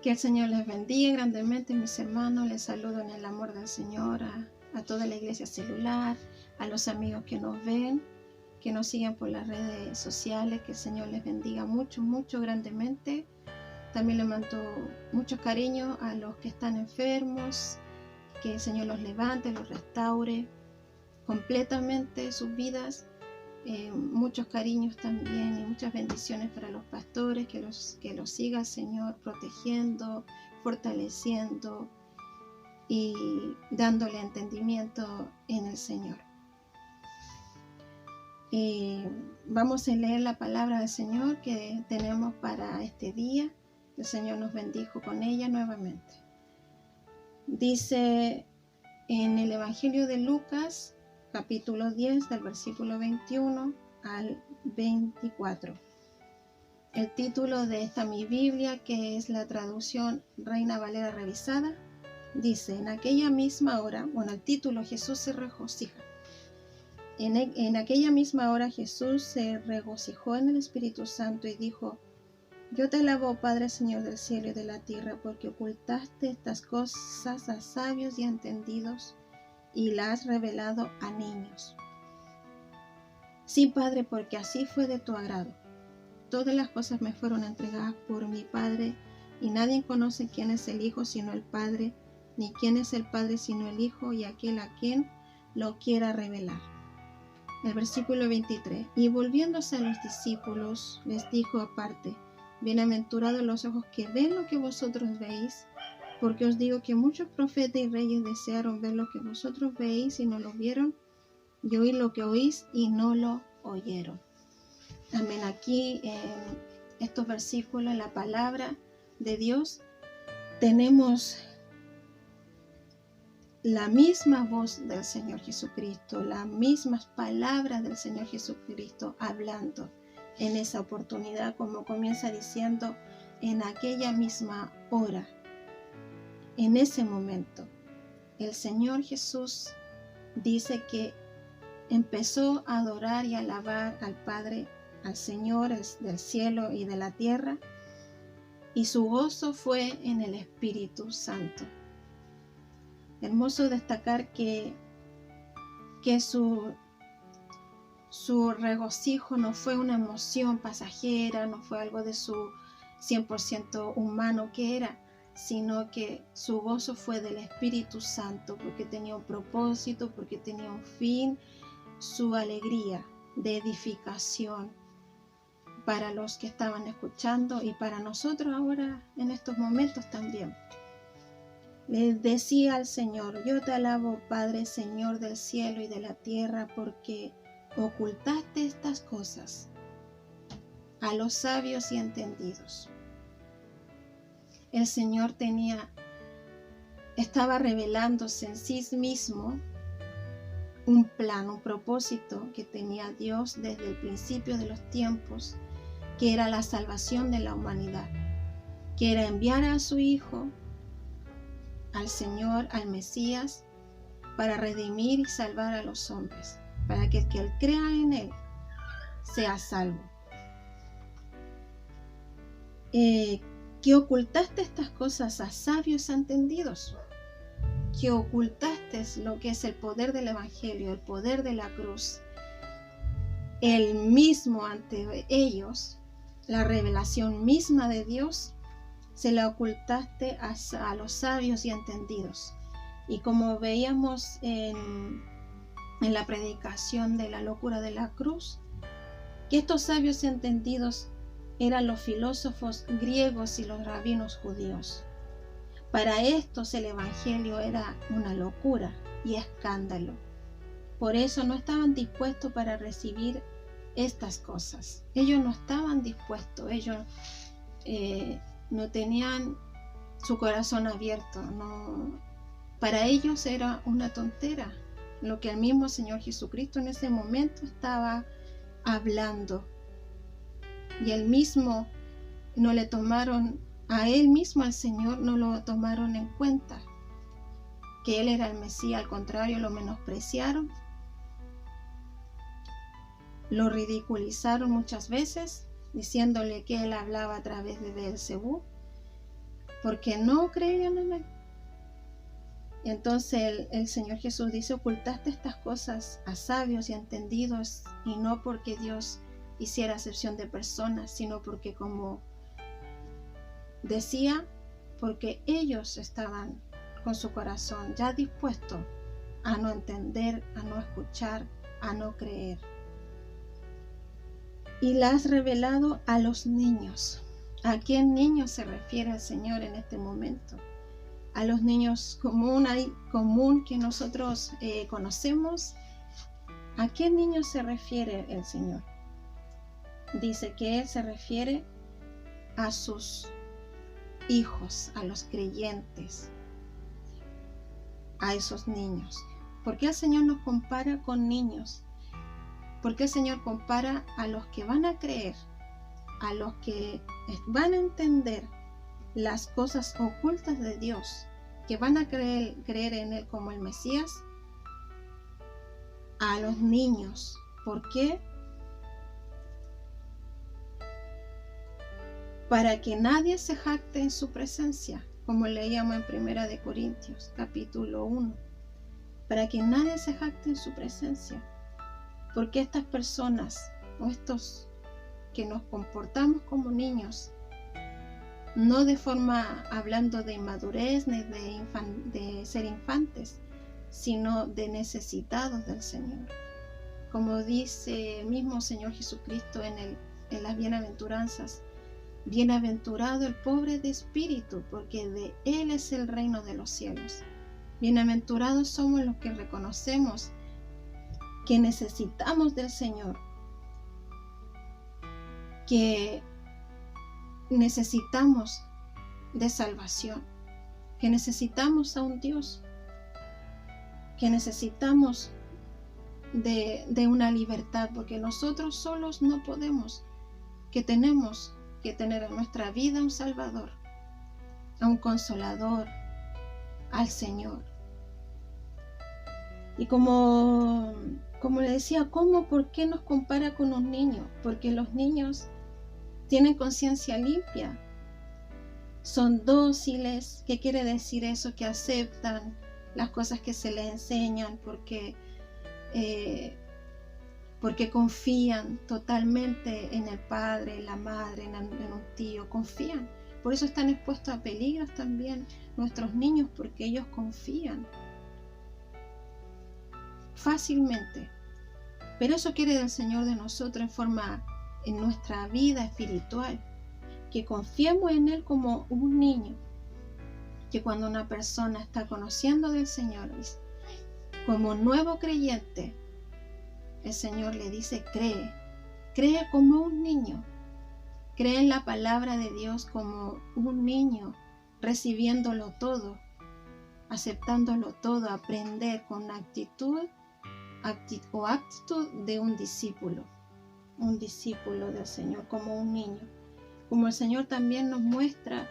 Que el Señor les bendiga grandemente, mis hermanos. Les saludo en el amor del Señor a toda la iglesia celular, a los amigos que nos ven, que nos siguen por las redes sociales. Que el Señor les bendiga mucho, mucho grandemente. También le mando mucho cariño a los que están enfermos, que el Señor los levante, los restaure completamente sus vidas. Muchos cariños también y muchas bendiciones para los pastores, que los siga el Señor protegiendo, fortaleciendo y dándole entendimiento en el Señor. Vamos a leer la palabra del Señor que tenemos para este día. El Señor nos bendijo con ella nuevamente. Dice en el Evangelio de Lucas, capítulo 10, del versículo 21 al 24. El título de esta mi Biblia, que es la traducción Reina Valera revisada, dice: en aquella misma hora, el título, Jesús se regocija. En aquella misma hora Jesús se regocijó en el Espíritu Santo y dijo: yo te alabo, Padre, Señor del cielo y de la tierra, porque ocultaste estas cosas a sabios y entendidos y la has revelado a niños. Sí, Padre, porque así fue de tu agrado. Todas las cosas me fueron entregadas por mi Padre, y nadie conoce quién es el Hijo sino el Padre, ni quién es el Padre sino el Hijo, y aquel a quien lo quiera revelar. El versículo 23. Y volviéndose a los discípulos, les dijo aparte: bienaventurados los ojos que ven lo que vosotros veis, porque os digo que muchos profetas y reyes desearon ver lo que vosotros veis y no lo vieron, y oír lo que oís y no lo oyeron. Amén. Aquí en estos versículos, en la palabra de Dios, tenemos la misma voz del Señor Jesucristo, las mismas palabras del Señor Jesucristo hablando en esa oportunidad, como comienza diciendo: en aquella misma hora. En ese momento, el Señor Jesús dice que empezó a adorar y alabar al Padre, al Señor del cielo y de la tierra, y su gozo fue en el Espíritu Santo. Hermoso destacar que su regocijo no fue una emoción pasajera, no fue algo de su 100% humano que era, sino que su gozo fue del Espíritu Santo, porque tenía un propósito, porque tenía un fin, su alegría de edificación para los que estaban escuchando y para nosotros ahora en estos momentos también. Le decía al Señor: yo te alabo, Padre, Señor del cielo y de la tierra, porque ocultaste estas cosas a los sabios y entendidos. El Señor estaba revelándose en sí mismo un plan, un propósito que tenía Dios desde el principio de los tiempos, que era la salvación de la humanidad, que era enviar a su Hijo, al Señor, al Mesías, para redimir y salvar a los hombres, para que el que crea en Él sea salvo. Que ocultaste estas cosas a sabios entendidos, que ocultaste lo que es el poder del Evangelio, el poder de la cruz, el mismo ante ellos, la revelación misma de Dios, se la ocultaste a los sabios y entendidos. Y como veíamos en la predicación de la locura de la cruz, que estos sabios y entendidos eran los filósofos griegos y los rabinos judíos. Para estos el Evangelio era una locura y escándalo. Por eso no estaban dispuestos para recibir estas cosas. Ellos no estaban dispuestos, ellos no tenían su corazón abierto. Para ellos era una tontera lo que el mismo Señor Jesucristo en ese momento estaba hablando. Y él mismo no le tomaron, a él mismo, al Señor, no lo tomaron en cuenta, que él era el Mesías. Al contrario, lo menospreciaron, lo ridiculizaron muchas veces, diciéndole que él hablaba a través de Beelzebú, porque no creían en Él. Y entonces el Señor Jesús dice: ocultaste estas cosas a sabios y a entendidos, y no porque Dios hiciera acepción de personas, sino porque, como decía, porque ellos estaban con su corazón ya dispuesto a no entender, a no escuchar, a no creer. Y la has revelado a los niños. ¿A qué niños se refiere el Señor en este momento? A los niños común que nosotros conocemos. ¿A qué niños se refiere el Señor? Dice que Él se refiere a sus hijos, a los creyentes, a esos niños. ¿Por qué el Señor nos compara con niños? ¿Por qué el Señor compara a los que van a creer, a los que van a entender las cosas ocultas de Dios, que van a creer en Él como el Mesías, a los niños? ¿Por qué? Para que nadie se jacte en su presencia, como leíamos en 1 de Corintios, capítulo 1. Para que nadie se jacte en su presencia. Porque estas personas, o estos que nos comportamos como niños, no de forma hablando de inmadurez ni de ser infantes, sino de necesitados del Señor. Como dice el mismo Señor Jesucristo en las bienaventuranzas: bienaventurado el pobre de espíritu, porque de Él es el reino de los cielos. Bienaventurados somos los que reconocemos que necesitamos del Señor, que necesitamos de salvación, que necesitamos a un Dios, que necesitamos de una libertad, porque nosotros solos no podemos, que tenemos que tener en nuestra vida un Salvador, a un Consolador, al Señor. Y como le decía, ¿por qué nos compara con un niño? Porque los niños tienen conciencia limpia, son dóciles. ¿Qué quiere decir eso? Que aceptan las cosas que se les enseñan, porque confían totalmente en el padre, en la madre, en un tío, confían. Por eso están expuestos a peligros también nuestros niños, porque ellos confían fácilmente. Pero eso quiere el Señor de nosotros en nuestra vida espiritual, que confiemos en Él como un niño, que cuando una persona está conociendo del Señor como nuevo creyente, el Señor le dice: cree como un niño, cree en la palabra de Dios como un niño, recibiéndolo todo, aceptándolo todo, aprender con actitud de un discípulo del Señor, como un niño. Como el Señor también nos muestra,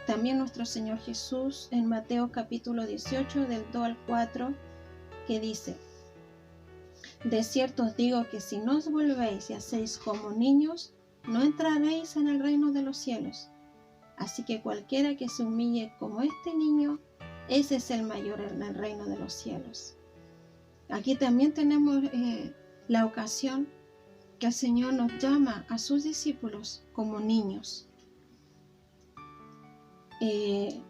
también nuestro Señor Jesús en Mateo capítulo 18 del 2 al 4, que dice: de cierto os digo que si no os volvéis y hacéis como niños, no entraréis en el reino de los cielos. Así que cualquiera que se humille como este niño, ese es el mayor en el reino de los cielos. Aquí también tenemos la ocasión que el Señor nos llama a sus discípulos como niños.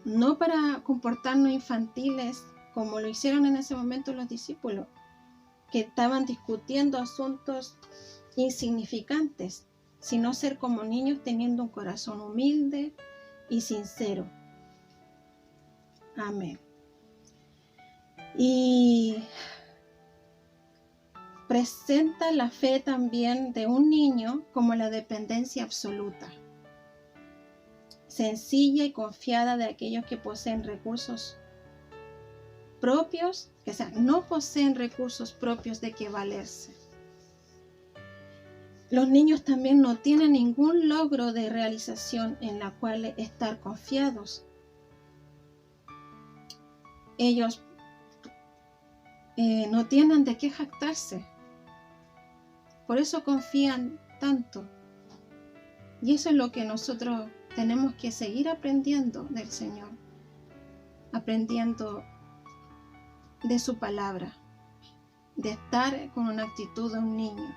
No para comportarnos infantiles como lo hicieron en ese momento los discípulos, que estaban discutiendo asuntos insignificantes, sino ser como niños teniendo un corazón humilde y sincero. Amén. Y presenta la fe también de un niño como la dependencia absoluta, sencilla y confiada de aquellos que poseen recursos propios, no poseen recursos propios de que valerse. Los niños también no tienen ningún logro de realización en la cual estar confiados. Ellos no tienen de qué jactarse. Por eso confían tanto. Y eso es lo que nosotros tenemos que seguir aprendiendo del Señor, aprendiendo de su palabra, de estar con una actitud de un niño,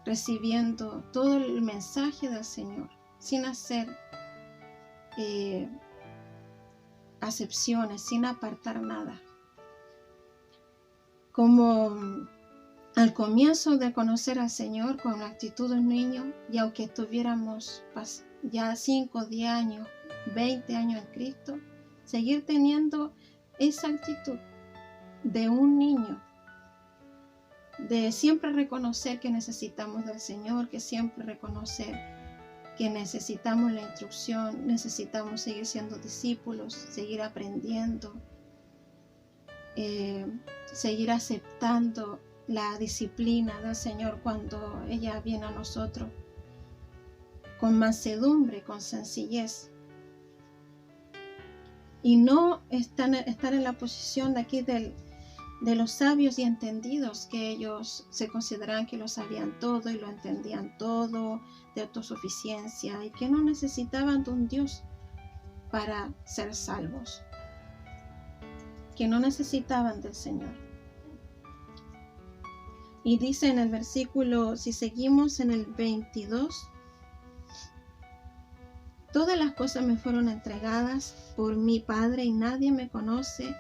recibiendo todo el mensaje del Señor, sin hacer acepciones, sin apartar nada. Como al comienzo de conocer al Señor con la actitud de un niño, y aunque estuviéramos ya 5, 10 años, 20 años en Cristo, seguir teniendo esa actitud de un niño, de siempre reconocer que necesitamos del Señor, que siempre reconocer que necesitamos la instrucción, necesitamos seguir siendo discípulos, seguir aprendiendo, seguir aceptando la disciplina del Señor cuando ella viene a nosotros, con mansedumbre, con sencillez. Y no estar en la posición de aquí de los sabios y entendidos, que ellos se consideran que lo sabían todo y lo entendían todo, de autosuficiencia, y que no necesitaban de un Dios para ser salvos, que no necesitaban del Señor. Y dice en el versículo, si seguimos en el 22, todas las cosas me fueron entregadas por mi Padre y nadie conoce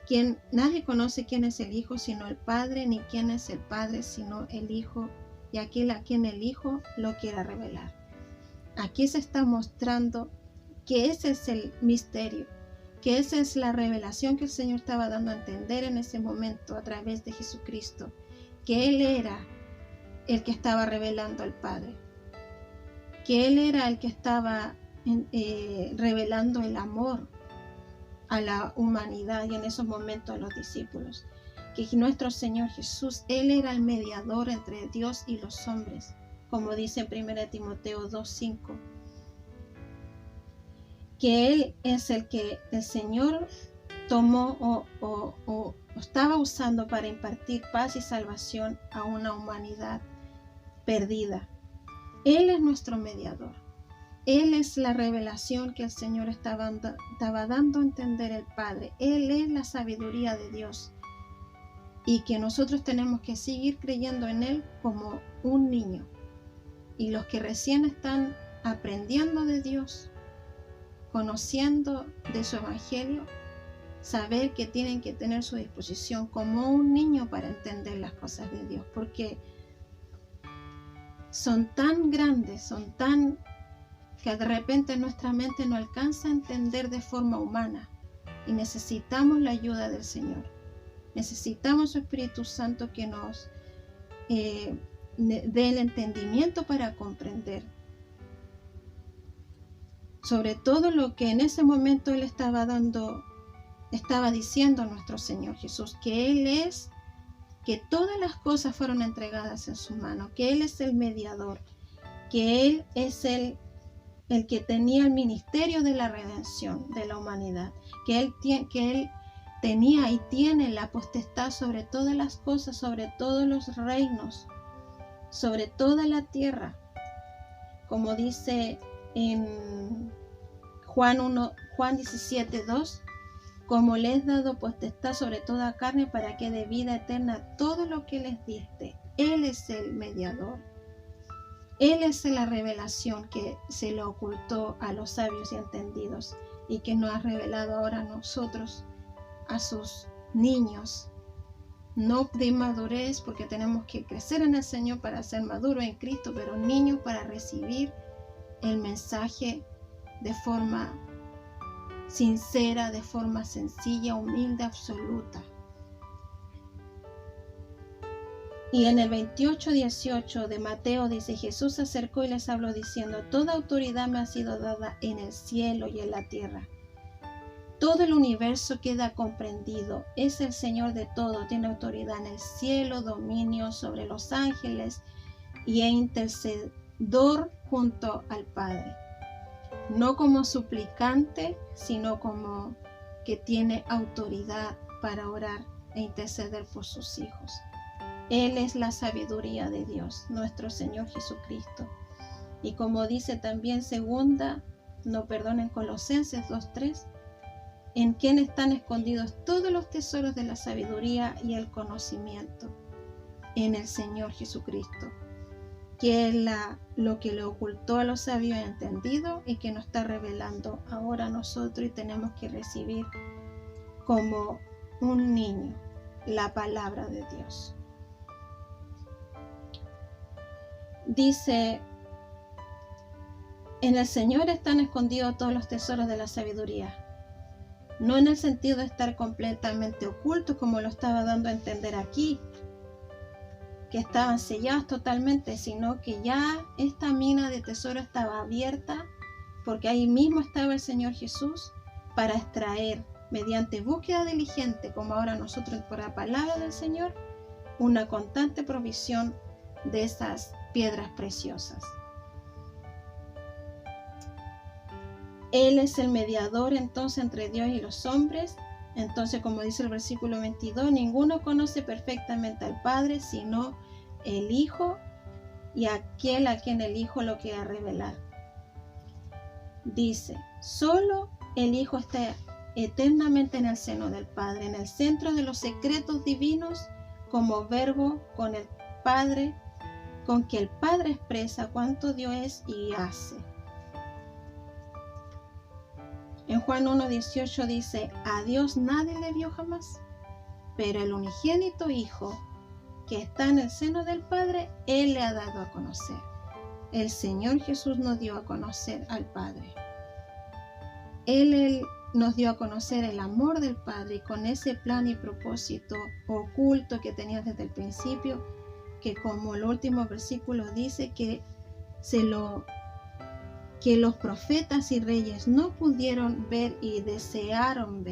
quién es el Hijo sino el Padre, ni quién es el Padre sino el Hijo, y aquel a quien el Hijo lo quiera revelar. Aquí se está mostrando que ese es el misterio, que esa es la revelación que el Señor estaba dando a entender en ese momento a través de Jesucristo, que Él era el que estaba revelando al Padre, que Él era el que estaba revelando el amor a la humanidad y en esos momentos a los discípulos, que nuestro Señor Jesús, Él era el mediador entre Dios y los hombres, como dice en 1 Timoteo 2:5, que Él es el que el Señor tomó o estaba usando para impartir paz y salvación a una humanidad perdida. Él es nuestro mediador. Él es la revelación que el Señor estaba dando a entender el Padre. Él es la sabiduría de Dios. Y que nosotros tenemos que seguir creyendo en Él como un niño. Y los que recién están aprendiendo de Dios, conociendo de su Evangelio, saber que tienen que tener su disposición como un niño para entender las cosas de Dios. Porque son tan grandes, son tan que de repente nuestra mente no alcanza a entender de forma humana, y necesitamos la ayuda del Señor. Necesitamos su Espíritu Santo que nos dé el entendimiento para comprender sobre todo lo que en ese momento Él estaba diciendo a nuestro Señor Jesús, que Él es, que todas las cosas fueron entregadas en su mano, que Él es el mediador, que Él es el que tenía el ministerio de la redención de la humanidad, que Él tenía y tiene la potestad sobre todas las cosas, sobre todos los reinos, sobre toda la tierra, como dice en Juan 17:2, como le he dado potestad sobre toda carne para que dé vida eterna todo lo que les diste. Él es el mediador. Él es la revelación que se le ocultó a los sabios y entendidos y que nos ha revelado ahora a nosotros, a sus niños. No de inmadurez, porque tenemos que crecer en el Señor para ser maduros en Cristo, pero niños para recibir el mensaje de forma sincera, de forma sencilla, humilde, absoluta. Y en el 28:18 de Mateo dice, Jesús se acercó y les habló diciendo, toda autoridad me ha sido dada en el cielo y en la tierra. Todo el universo queda comprendido. Es el Señor de todo, tiene autoridad en el cielo, dominio sobre los ángeles y es intercedor junto al Padre. No como suplicante, sino como que tiene autoridad para orar e interceder por sus hijos. Él es la sabiduría de Dios, nuestro Señor Jesucristo. Y como dice también Colosenses 2:3, en quien están escondidos todos los tesoros de la sabiduría y el conocimiento, en el Señor Jesucristo, que es lo que le ocultó a los sabios y entendidos y que nos está revelando ahora a nosotros, y tenemos que recibir como un niño la palabra de Dios. Dice, en el Señor están escondidos todos los tesoros de la sabiduría. No en el sentido de estar completamente ocultos, como lo estaba dando a entender aquí, que estaban sellados totalmente, sino que ya esta mina de tesoro estaba abierta, porque ahí mismo estaba el Señor Jesús para extraer, mediante búsqueda diligente, como ahora nosotros por la palabra del Señor, una constante provisión de esas piedras preciosas. Él es el mediador entonces entre Dios y los hombres. Entonces, como dice el versículo 22, ninguno conoce perfectamente al Padre sino el Hijo, y aquel a quien el Hijo lo quiera revelar. Dice, solo el Hijo está eternamente en el seno del Padre, en el centro de los secretos divinos, como verbo con el Padre, con que el Padre expresa cuánto Dios es y hace. En Juan 1:18 dice, a Dios nadie le vio jamás, pero el unigénito Hijo que está en el seno del Padre, Él le ha dado a conocer. El Señor Jesús nos dio a conocer al Padre. Él nos dio a conocer el amor del Padre, y con ese plan y propósito oculto que tenía desde el principio, que como el último versículo dice que los profetas y reyes no pudieron ver y desearon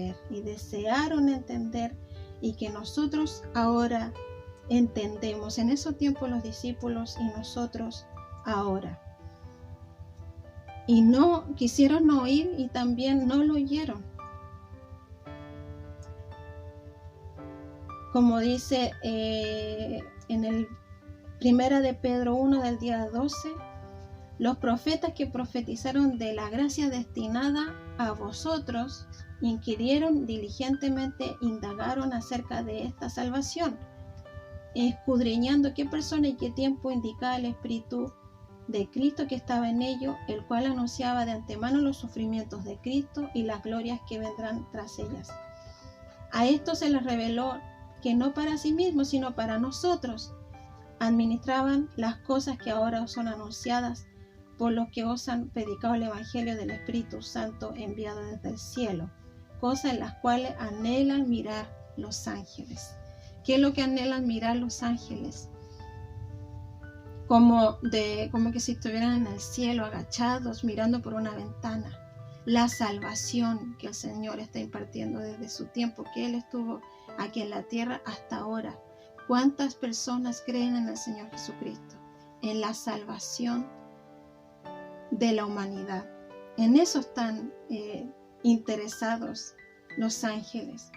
entender, y que nosotros ahora entendemos. En esos tiempos los discípulos y nosotros ahora. Y no quisieron oír y también no lo oyeron. Como dice en el Primera de Pedro 1 del día 12, los profetas que profetizaron de la gracia destinada a vosotros inquirieron diligentemente, indagaron acerca de esta salvación, escudriñando qué persona y qué tiempo indicaba el Espíritu de Cristo que estaba en ellos, el cual anunciaba de antemano los sufrimientos de Cristo y las glorias que vendrán tras ellas. A esto se les reveló que no para sí mismos, sino para nosotros, administraban las cosas que ahora os son anunciadas por los que os han predicado el Evangelio del Espíritu Santo enviado desde el cielo, cosas en las cuales anhelan mirar los ángeles. ¿Qué es lo que anhelan mirar los ángeles? Como que si estuvieran en el cielo agachados mirando por una ventana. La salvación que el Señor está impartiendo desde su tiempo que Él estuvo aquí en la tierra hasta ahora. ¿Cuántas personas creen en el Señor Jesucristo? En la salvación de la humanidad. En eso están interesados los ángeles,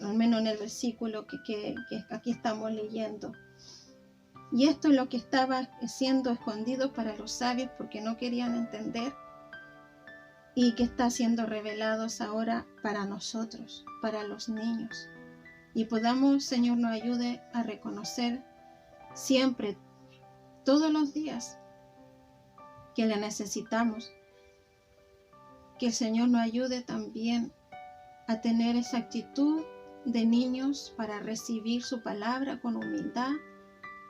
al menos en el versículo que aquí estamos leyendo. Y esto es lo que estaba siendo escondido para los sabios porque no querían entender, y que está siendo revelados ahora para nosotros, para los niños. Y podamos, Señor, nos ayude a reconocer siempre, todos los días, que le necesitamos. Que el Señor nos ayude también a tener esa actitud de niños para recibir su palabra con humildad,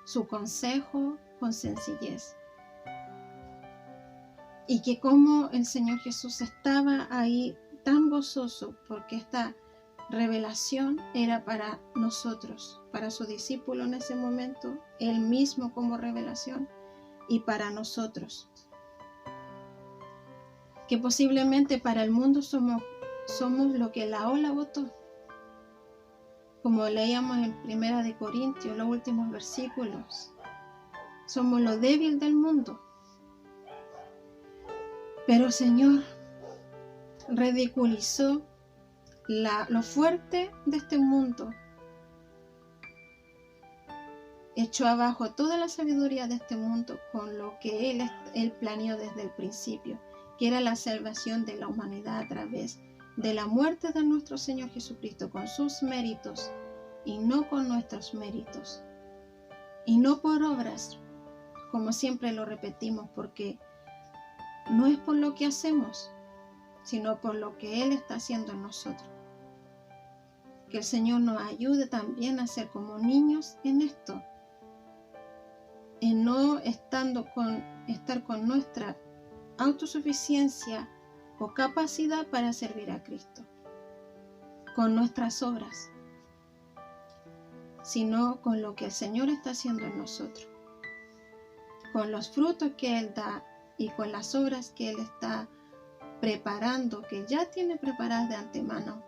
su consejo con sencillez. Y que como el Señor Jesús estaba ahí tan gozoso porque esta revelación era para nosotros, para su discípulo en ese momento, Él mismo como revelación, y para nosotros. Que posiblemente para el mundo somos lo que la ola botó. Como leíamos en Primera de Corintios, los últimos versículos. Somos lo débil del mundo. Pero el Señor ridiculizó lo fuerte de este mundo echó abajo toda la sabiduría de este mundo con lo que Él planeó desde el principio, que era la salvación de la humanidad a través de la muerte de nuestro Señor Jesucristo, con sus méritos y no con nuestros méritos, y no por obras, como siempre lo repetimos, porque no es por lo que hacemos, sino por lo que Él está haciendo en nosotros. Que el Señor nos ayude también a ser como niños en esto, en no estar con nuestra autosuficiencia o capacidad para servir a Cristo, con nuestras obras, sino con lo que el Señor está haciendo en nosotros, con los frutos que Él da y con las obras que Él está preparando, que ya tiene preparadas de antemano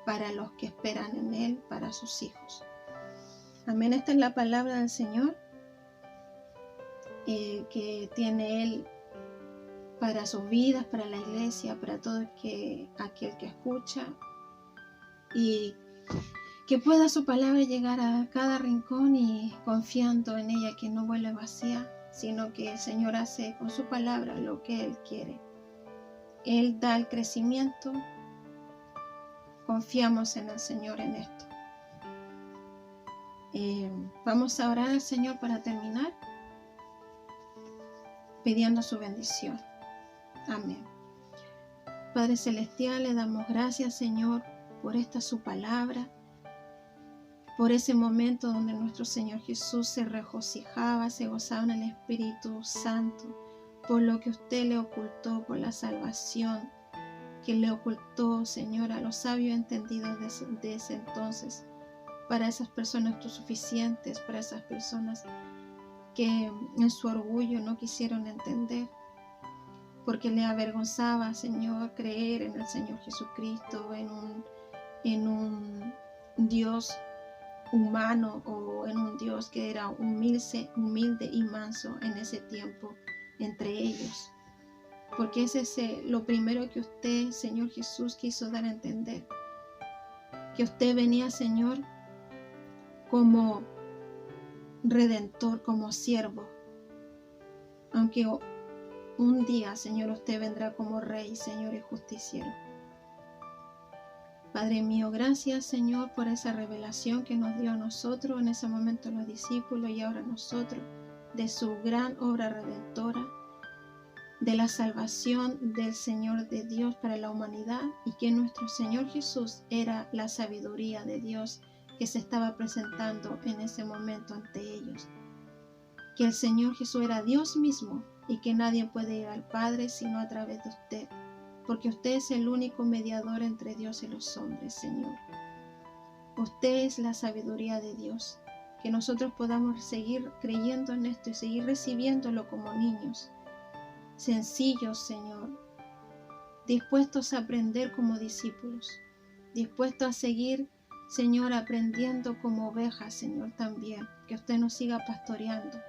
para los que esperan en Él, para sus hijos. Amén. Esta es la palabra del Señor que tiene Él para sus vidas, para la iglesia, para todo aquel que escucha, y que pueda su palabra llegar a cada rincón y confiando en ella, que no vuelve vacía, sino que el Señor hace con su palabra lo que Él quiere. Él da el crecimiento. Confiamos en el Señor en esto. Vamos a orar al Señor para terminar, pidiendo su bendición. Amén. Padre Celestial, le damos gracias, Señor, por esta su palabra, por ese momento donde nuestro Señor Jesús se regocijaba, se gozaba en el Espíritu Santo, por lo que usted le ocultó, por la salvación que le ocultó, Señor, a los sabios entendidos de ese entonces, para esas personas autosuficientes, para esas personas que en su orgullo no quisieron entender, porque le avergonzaba, Señor, creer en el Señor Jesucristo, en un Dios humano o en un Dios que era humilde y manso en ese tiempo entre ellos. Porque ese es lo primero que usted, Señor Jesús, quiso dar a entender. Que usted venía, Señor, como redentor, como siervo. Aunque un día, Señor, usted vendrá como Rey, Señor y Justiciero. Padre mío, gracias, Señor, por esa revelación que nos dio a nosotros, en ese momento los discípulos y ahora nosotros, de su gran obra redentora, de la salvación del Señor de Dios para la humanidad, y que nuestro Señor Jesús era la sabiduría de Dios que se estaba presentando en ese momento ante ellos. Que el Señor Jesús era Dios mismo y que nadie puede ir al Padre sino a través de usted, porque usted es el único mediador entre Dios y los hombres, Señor. Usted es la sabiduría de Dios. Que nosotros podamos seguir creyendo en esto y seguir recibiéndolo como niños, sencillos, Señor, dispuestos a aprender como discípulos, dispuestos a seguir, Señor, aprendiendo como ovejas, Señor, también. Que usted nos siga pastoreando,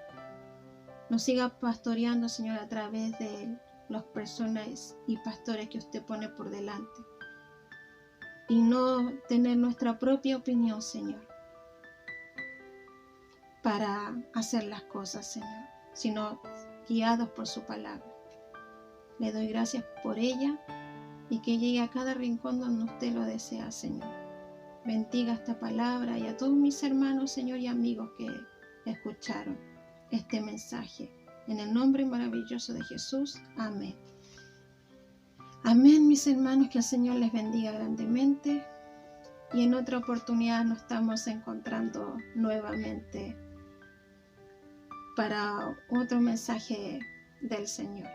Señor, a través de las personas y pastores que usted pone por delante, y no tener nuestra propia opinión, Señor, para hacer las cosas, Señor, sino guiados por su palabra. Le doy gracias por ella y que llegue a cada rincón donde usted lo desea, Señor. Bendiga esta palabra y a todos mis hermanos, Señor, y amigos que escucharon este mensaje. En el nombre maravilloso de Jesús. Amén. Amén, mis hermanos, que el Señor les bendiga grandemente. Y en otra oportunidad nos estamos encontrando nuevamente para otro mensaje del Señor.